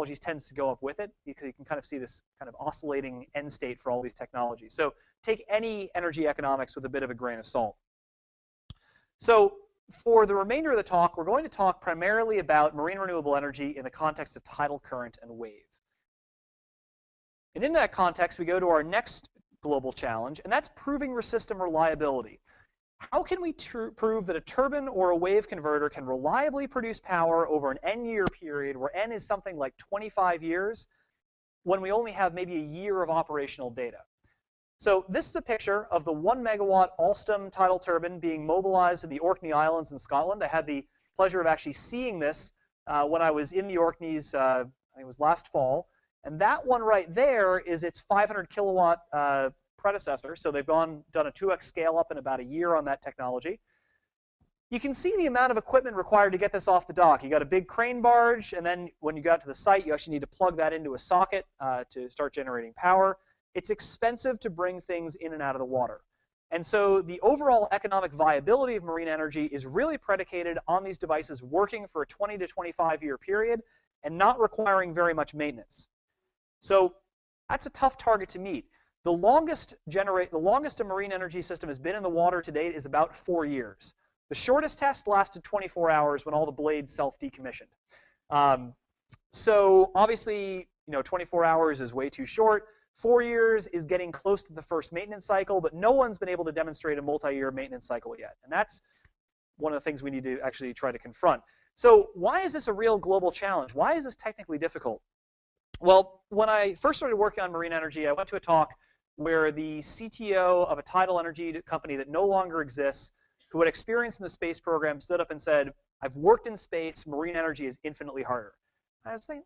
technologies tends to go up with it, because you can kind of see this kind of oscillating end state for all these technologies. So take any energy economics with a bit of a grain of salt. So for the remainder of the talk, we're going to talk primarily about marine renewable energy in the context of tidal current and wave. And in that context, we go to our next global challenge, and that's proving system reliability. How can we prove that a turbine or a wave converter can reliably produce power over an n-year period, where n is something like 25 years, when we only have maybe a year of operational data? So this is a picture of the 1 megawatt Alstom tidal turbine being mobilized in the Orkney Islands in Scotland. I had the pleasure of actually seeing this when I was in the Orkneys, I think it was last fall. And that one right there is its 500 kilowatt predecessor. So they've done a 2x scale up in about a year on that technology. You can see the amount of equipment required to get this off the dock. You got a big crane barge, and then when you got to the site, you actually need to plug that into a socket to start generating power. It's expensive to bring things in and out of the water. And so the overall economic viability of marine energy is really predicated on these devices working for a 20 to 25 year period and not requiring very much maintenance. So that's a tough target to meet. The longest a marine energy system has been in the water to date is about 4 years. The shortest test lasted 24 hours when all the blades self-decommissioned. So obviously, 24 hours is way too short. 4 years is getting close to the first maintenance cycle, but no one's been able to demonstrate a multi-year maintenance cycle yet. And that's one of the things we need to actually try to confront. So why is this a real global challenge? Why is this technically difficult? Well, when I first started working on marine energy, I went to a talk where the CTO of a tidal energy company that no longer exists, who had experience in the space program, stood up and said, "I've worked in space. Marine energy is infinitely harder." I was thinking,